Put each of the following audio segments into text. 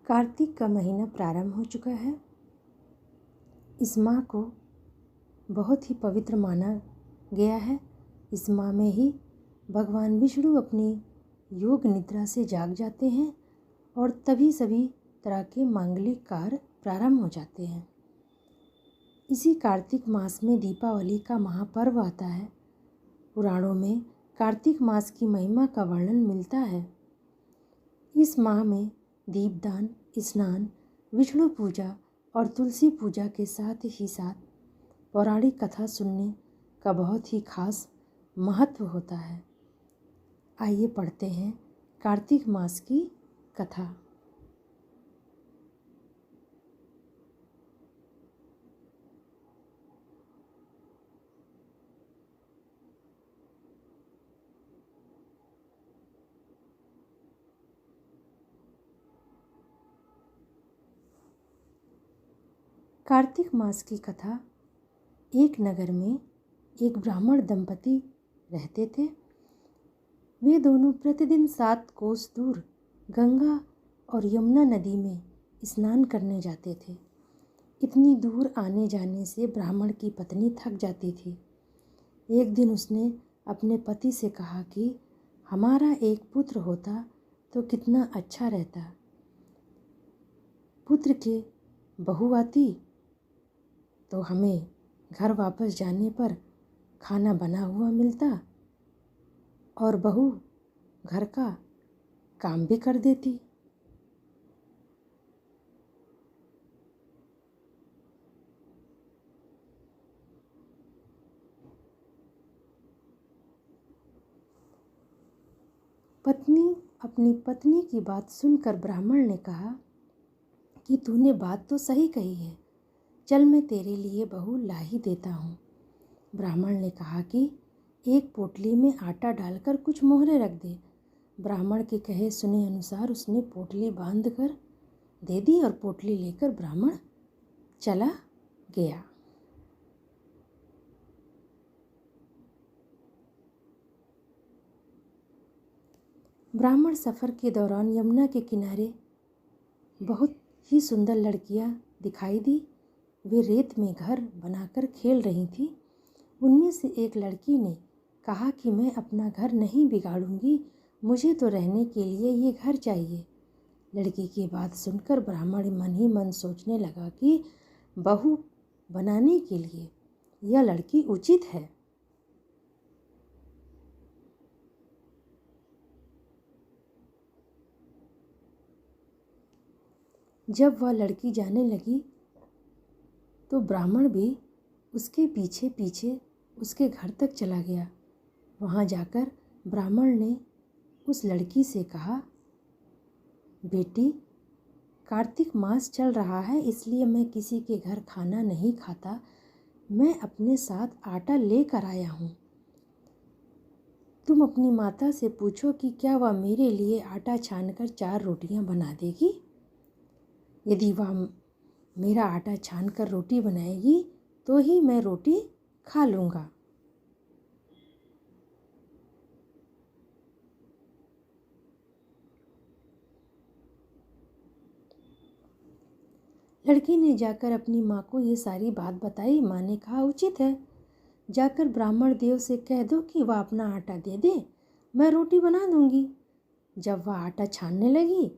कार्तिक का महीना प्रारंभ हो चुका है। इस माह को बहुत ही पवित्र माना गया है। इस माह में ही भगवान विष्णु अपनी योग निद्रा से जाग जाते हैं और तभी सभी तरह के मांगलिक कार्य प्रारंभ हो जाते हैं। इसी कार्तिक मास में दीपावली का महापर्व आता है। पुराणों में कार्तिक मास की महिमा का वर्णन मिलता है। इस माह में दीपदान, स्नान, विष्णु पूजा और तुलसी पूजा के साथ ही साथ पौराणिक कथा सुनने का बहुत ही खास महत्व होता है। आइए पढ़ते हैं कार्तिक मास की कथा। कार्तिक मास की कथा। एक नगर में एक ब्राह्मण दंपति रहते थे। वे दोनों प्रतिदिन 7 कोस दूर गंगा और यमुना नदी में स्नान करने जाते थे। इतनी दूर आने जाने से ब्राह्मण की पत्नी थक जाती थी। एक दिन उसने अपने पति से कहा कि हमारा एक पुत्र होता तो कितना अच्छा रहता। पुत्र के बहू आती तो हमें घर वापस जाने पर खाना बना हुआ मिलता और बहू घर का काम भी कर देती। पत्नी अपनी पत्नी की बात सुनकर ब्राह्मण ने कहा कि तूने बात तो सही कही है, चल मैं तेरे लिए बहू ला ही देता हूँ। ब्राह्मण ने कहा कि एक पोटली में आटा डालकर कुछ मोहरें रख दे। ब्राह्मण के कहे सुने अनुसार उसने पोटली बांध कर दे दी और पोटली लेकर ब्राह्मण चला गया। ब्राह्मण सफ़र के दौरान यमुना के किनारे बहुत ही सुंदर लड़कियां दिखाई दी। वे रेत में घर बनाकर खेल रही थीं। उनमें से एक लड़की ने कहा कि मैं अपना घर नहीं बिगाड़ूंगी, मुझे तो रहने के लिए ये घर चाहिए। लड़की की बात सुनकर ब्राह्मण मन ही मन सोचने लगा कि बहू बनाने के लिए यह लड़की उचित है। जब वह लड़की जाने लगी तो ब्राह्मण भी उसके पीछे पीछे उसके घर तक चला गया। वहाँ जाकर ब्राह्मण ने उस लड़की से कहा, बेटी, कार्तिक मास चल रहा है इसलिए मैं किसी के घर खाना नहीं खाता। मैं अपने साथ आटा लेकर आया हूँ। तुम अपनी माता से पूछो कि क्या वह मेरे लिए आटा छानकर 4 रोटियाँ बना देगी। यदि वह मेरा आटा छानकर रोटी बनाएगी तो ही मैं रोटी खा लूँगा। लड़की ने जाकर अपनी माँ को ये सारी बात बताई। माँ ने कहा उचित है, जाकर ब्राह्मण देव से कह दो कि वह अपना आटा दे दे, मैं रोटी बना दूँगी। जब वह आटा छानने लगी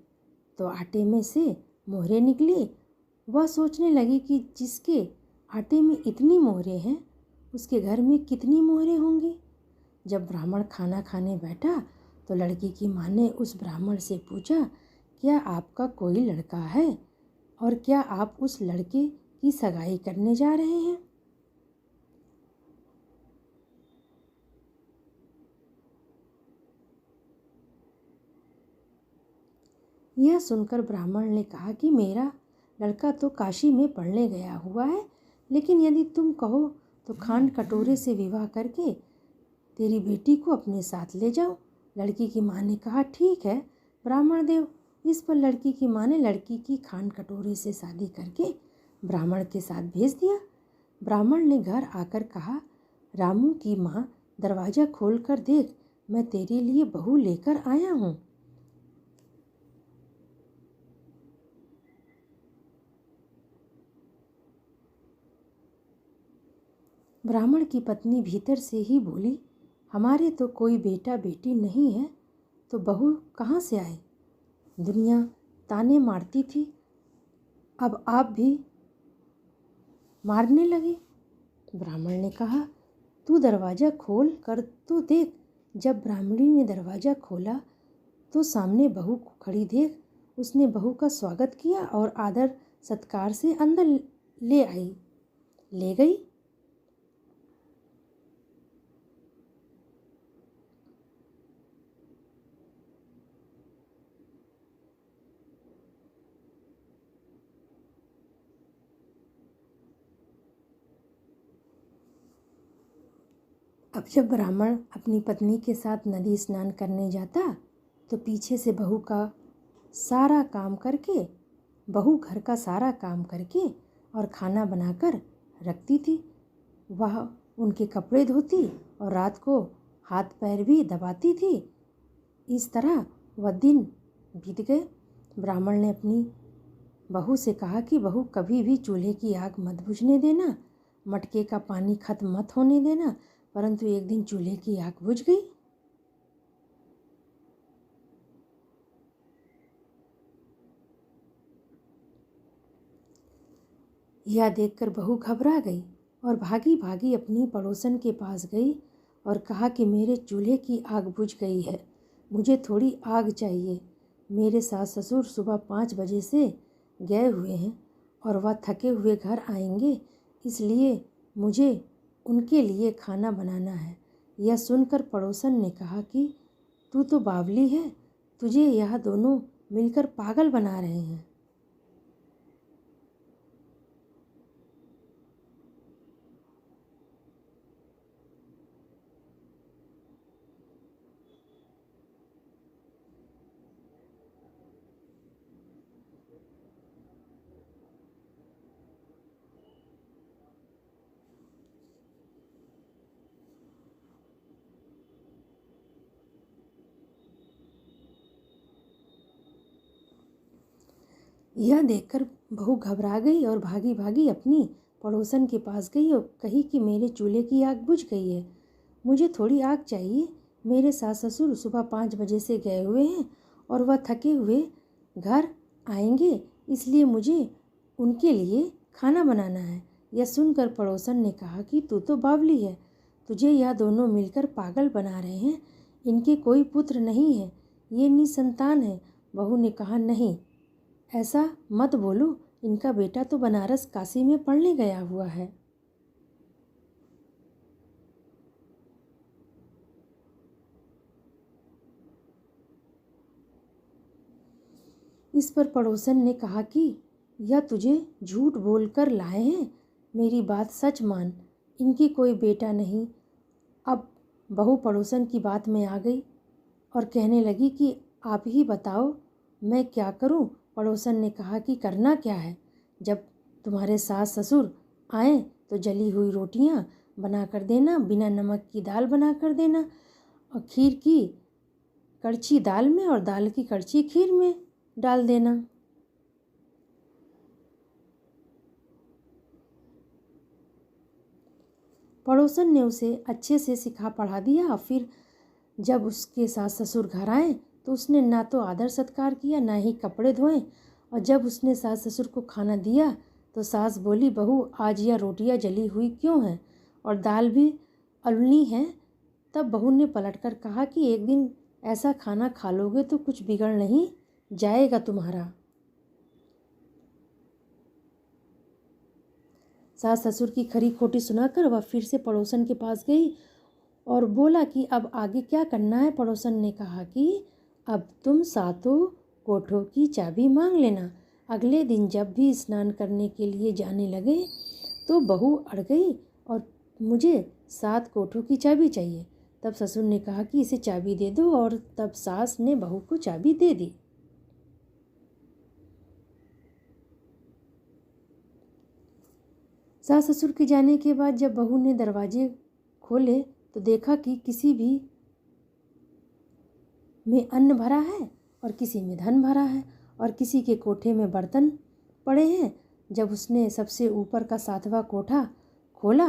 तो आटे में से मोहरें निकली। वह सोचने लगी कि जिसके आटे में इतनी मोहरें हैं उसके घर में कितनी मोहरें होंगी। जब ब्राह्मण खाना खाने बैठा तो लड़की की माँ ने उस ब्राह्मण से पूछा, क्या आपका कोई लड़का है और क्या आप उस लड़के की सगाई करने जा रहे हैं। यह सुनकर ब्राह्मण ने कहा कि मेरा लड़का तो काशी में पढ़ने गया हुआ है, लेकिन यदि तुम कहो तो खांड कटोरे से विवाह करके तेरी बेटी को अपने साथ ले जाओ। लड़की की माँ ने कहा ठीक है ब्राह्मण देव। इस पर लड़की की माँ ने लड़की की खांड कटोरे से शादी करके ब्राह्मण के साथ भेज दिया। ब्राह्मण ने घर आकर कहा, रामू की माँ दरवाज़ा खोल कर देख, मैं तेरे लिए बहू लेकर आया हूँ। ब्राह्मण की पत्नी भीतर से ही बोली, हमारे तो कोई बेटा बेटी नहीं है, तो बहू कहाँ से आए? दुनिया ताने मारती थी, अब आप भी मारने लगे। ब्राह्मण ने कहा, तू दरवाज़ा खोल कर तो देख। जब ब्राह्मणी ने दरवाज़ा खोला तो सामने बहू खड़ी देख उसने बहू का स्वागत किया और आदर सत्कार से अंदर ले गई। अब जब ब्राह्मण अपनी पत्नी के साथ नदी स्नान करने जाता तो पीछे से बहू का सारा काम करके, बहू घर का सारा काम करके और खाना बनाकर रखती थी। वह उनके कपड़े धोती और रात को हाथ पैर भी दबाती थी। इस तरह वह दिन बीत गए। ब्राह्मण ने अपनी बहू से कहा कि बहू, कभी भी चूल्हे की आग मत बुझने देना, मटके का पानी खत्म मत होने देना। परंतु एक दिन चूल्हे की आग बुझ गई। यह देखकर बहू घबरा गई और भागी भागी अपनी पड़ोसन के पास गई और कहा कि मेरे चूल्हे की आग बुझ गई है, मुझे थोड़ी आग चाहिए। मेरे सास ससुर सुबह 5 बजे से गए हुए हैं और वह थके हुए घर आएंगे, इसलिए मुझे उनके लिए खाना बनाना है। यह सुनकर पड़ोसन ने कहा कि तू तो बावली है, तुझे यह दोनों मिलकर पागल बना रहे हैं। यह देखकर बहू घबरा गई और भागी भागी अपनी पड़ोसन के पास गई और कही कि मेरे चूल्हे की आग बुझ गई है, मुझे थोड़ी आग चाहिए। मेरे सास ससुर सुबह 5 बजे से गए हुए हैं और वह थके हुए घर आएंगे, इसलिए मुझे उनके लिए खाना बनाना है। यह सुनकर पड़ोसन ने कहा कि तू तो बावली है, तुझे यह दोनों मिलकर पागल बना रहे हैं। इनके कोई पुत्र नहीं है, ये निसंतान है। बहू ने कहा, नहीं, ऐसा मत बोलो, इनका बेटा तो बनारस काशी में पढ़ने गया हुआ है। इस पर पड़ोसन ने कहा कि यह तुझे झूठ बोलकर लाए हैं, मेरी बात सच मान, इनकी कोई बेटा नहीं। अब बहू पड़ोसन की बात में आ गई और कहने लगी कि आप ही बताओ, मैं क्या करूं? पड़ोसन ने कहा कि करना क्या है, जब तुम्हारे सास ससुर आए तो जली हुई रोटियां बना कर देना, बिना नमक की दाल बना कर देना और खीर की कड़छी दाल में और दाल की कड़छी खीर में डाल देना। पड़ोसन ने उसे अच्छे से सिखा पढ़ा दिया और फिर जब उसके सास ससुर घर आए तो उसने ना तो आदर सत्कार किया, ना ही कपड़े धोए। और जब उसने सास ससुर को खाना दिया तो सास बोली, बहू, आज यह रोटियां जली हुई क्यों हैं और दाल भी अluनी है। तब बहू ने पलटकर कहा कि एक दिन ऐसा खाना खा लोगे तो कुछ बिगड़ नहीं जाएगा तुम्हारा। सास ससुर की खरी खोटी सुनाकर वह फिर से पड़ोसन के पास गई और बोला कि अब आगे क्या करना है। पड़ोसन ने कहा कि अब तुम सातों कोठों की चाबी मांग लेना। अगले दिन जब भी स्नान करने के लिए जाने लगे तो बहू अड़ गई और मुझे 7 कोठों की चाबी चाहिए। तब ससुर ने कहा कि इसे चाबी दे दो और तब सास ने बहू को चाबी दे दी। सास ससुर के जाने के बाद जब बहू ने दरवाजे खोले तो देखा कि किसी भी में अन्न भरा है और किसी में धन भरा है और किसी के कोठे में बर्तन पड़े हैं। जब उसने सबसे ऊपर का 7वां कोठा खोला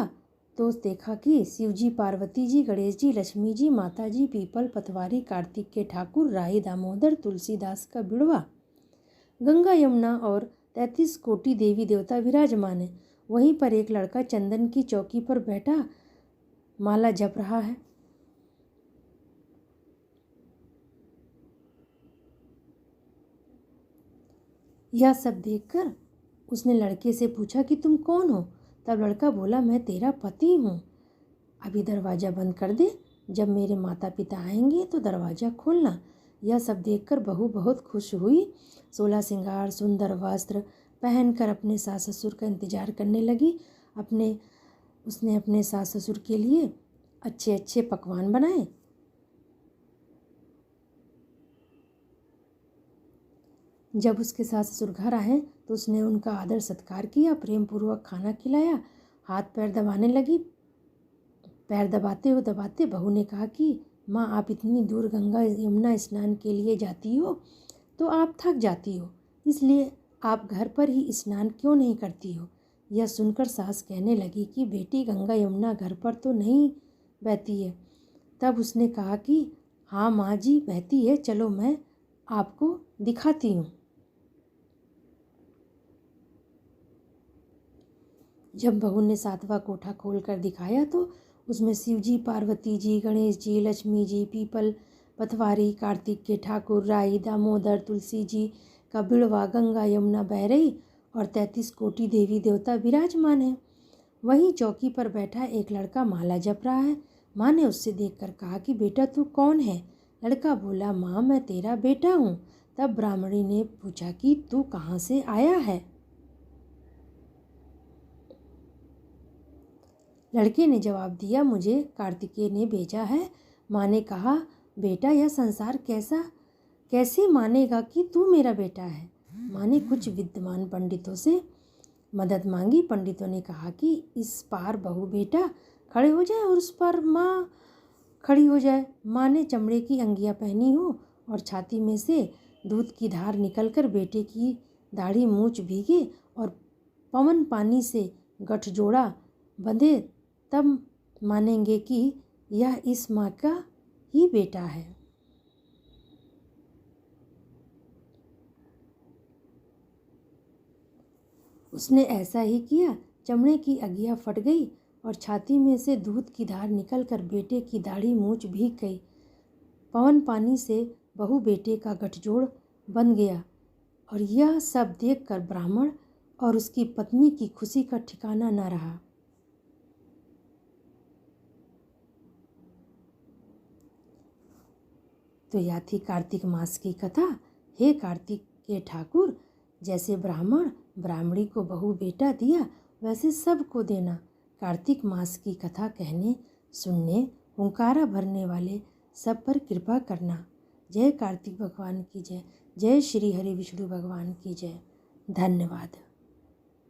तो देखा कि शिव जी, पार्वती जी, गणेश जी, लक्ष्मी जी, माता जी, पीपल, पतवारी, कार्तिक के ठाकुर, राही, दामोदर, तुलसीदास का बिड़वा, गंगा, यमुना और 33 कोटि देवी देवता विराजमान है। वहीं पर एक लड़का चंदन की चौकी पर बैठा माला जप रहा है। यह सब देखकर उसने लड़के से पूछा कि तुम कौन हो? तब लड़का बोला, मैं तेरा पति हूँ। अभी दरवाज़ा बंद कर दे, जब मेरे माता पिता आएंगे तो दरवाज़ा खोलना। यह सब देखकर बहू बहुत खुश हुई। 16 श्रृंगार, सुंदर वस्त्र पहनकर अपने सास ससुर का इंतजार करने लगी। उसने अपने सास ससुर के लिए अच्छे अच्छे पकवान बनाए। जब उसके सास ससुर घर आए तो उसने उनका आदर सत्कार किया, प्रेम पूर्वक खाना खिलाया, हाथ पैर दबाने लगी। पैर दबाते बहू ने कहा कि माँ, आप इतनी दूर गंगा यमुना स्नान के लिए जाती हो तो आप थक जाती हो, इसलिए आप घर पर ही स्नान क्यों नहीं करती हो? यह सुनकर सास कहने लगी कि बेटी, गंगा यमुना घर पर तो नहीं बहती है। तब उसने कहा कि हाँ माँ जी, बहती है, चलो मैं आपको दिखाती हूँ। जब बहू ने 7वां कोठा खोलकर दिखाया तो उसमें शिव जी, पार्वती जी, गणेश जी, लक्ष्मी जी, पीपल, पतवारी, कार्तिक के ठाकुर, राही, दामोदर, तुलसी जी का बिड़वा, गंगा यमुना बह रही और 33 कोटि देवी देवता विराजमान है। वहीं चौकी पर बैठा एक लड़का माला जप रहा है। माँ ने उससे देखकर कहा कि बेटा, तू कौन है? लड़का बोला, माँ, मैं तेरा बेटा हूँ। तब ब्राह्मणी ने पूछा कि तू कहाँ से आया है? लड़के ने जवाब दिया, मुझे कार्तिकेय ने भेजा है। माँ ने कहा, बेटा, यह संसार कैसे मानेगा कि तू मेरा बेटा है? माँ ने कुछ विद्वान पंडितों से मदद मांगी। पंडितों ने कहा कि इस पार बहू बेटा खड़े हो जाए और उस पर माँ खड़ी हो जाए। माँ ने चमड़े की अंगियाँ पहनी हो और छाती में से दूध की धार निकलकर बेटे की दाढ़ी मूंछ भीगे और पवन पानी से गठजोड़ा बंधे, तब मानेंगे कि यह इस माँ का ही बेटा है। उसने ऐसा ही किया। चमड़े की अंगियाँ फट गई और छाती में से दूध की धार निकलकर बेटे की दाढ़ी मूंछ भीग गई। पवन पानी से बहू बेटे का गठजोड़ बन गया। और यह सब देखकर ब्राह्मण और उसकी पत्नी की खुशी का ठिकाना न रहा। तो यह थी कार्तिक मास की कथा। हे कार्तिक के ठाकुर, जैसे ब्राह्मण ब्राह्मणी को बहू बेटा दिया, वैसे सबको देना। कार्तिक मास की कथा कहने, सुनने, हुंकारा भरने वाले सब पर कृपा करना। जय कार्तिक भगवान की जय। जय श्री हरि विष्णु भगवान की जय। धन्यवाद।